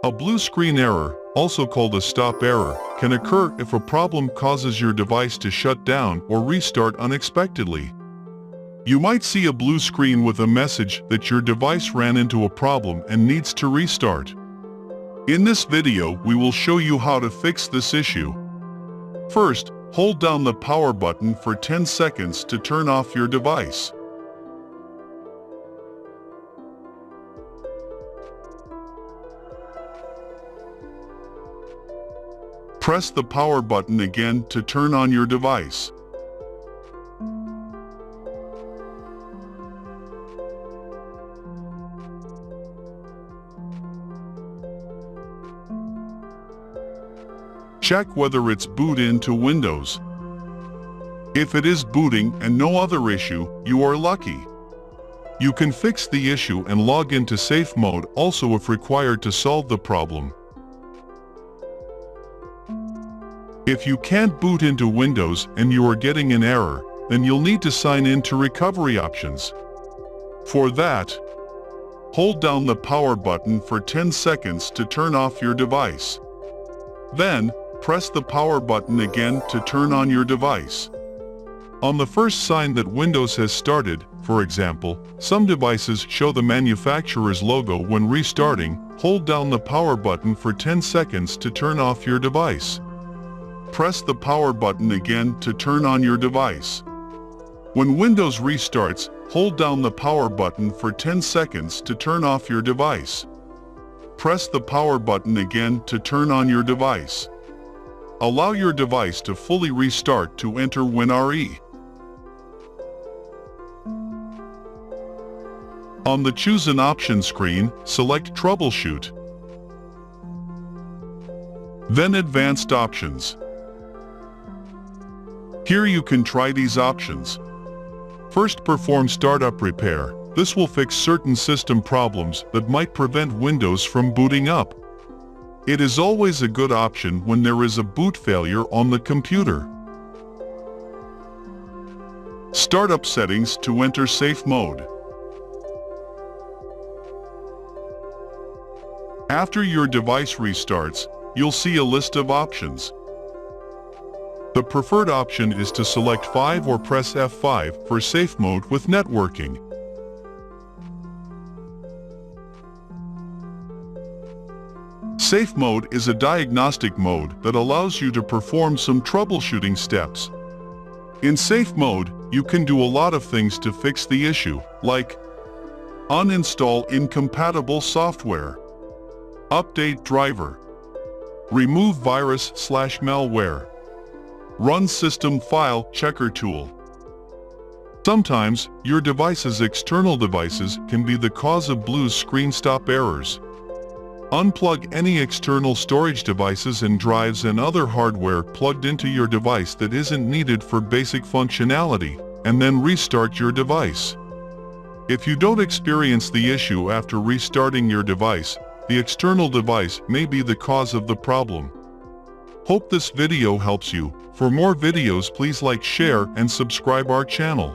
A blue screen error, also called a stop error, can occur if a problem causes your device to shut down or restart unexpectedly. You might see a blue screen with a message that your device ran into a problem and needs to restart. In this video, we will show you how to fix this issue. First, hold down the power button for 10 seconds to turn off your device. Press the power button again to turn on your device. Check whether it's boot into Windows. If it is booting and no other issue, you are lucky. You can fix the issue and log into safe mode also if required to solve the problem. If you can't boot into Windows and you are getting an error, then you'll need to sign in to recovery options. For that, hold down the power button for 10 seconds to turn off your device. Then, press the power button again to turn on your device. On the first sign that Windows has started, for example, some devices show the manufacturer's logo when restarting. Hold down the power button for 10 seconds to turn off your device. Press the power button again to turn on your device. When Windows restarts, hold down the power button for 10 seconds to turn off your device. Press the power button again to turn on your device. Allow your device to fully restart to enter WinRE. On the Choose an Option screen, select Troubleshoot. Then Advanced Options. Here you can try these options. First, perform startup repair. This will fix certain system problems that might prevent Windows from booting up. It is always a good option when there is a boot failure on the computer. Startup settings to enter safe mode. After your device restarts, you'll see a list of options. The preferred option is to select 5 or press F5 for safe mode with networking. Safe mode is a diagnostic mode that allows you to perform some troubleshooting steps. In safe mode, you can do a lot of things to fix the issue, like uninstall incompatible software, update driver, remove virus/malware, run system file checker tool. Sometimes, your device's external devices can be the cause of blue screen stop errors. Unplug any external storage devices and drives and other hardware plugged into your device that isn't needed for basic functionality, and then restart your device. If you don't experience the issue after restarting your device, the external device may be the cause of the problem. Hope this video helps you. For more videos, please like, share, and subscribe our channel.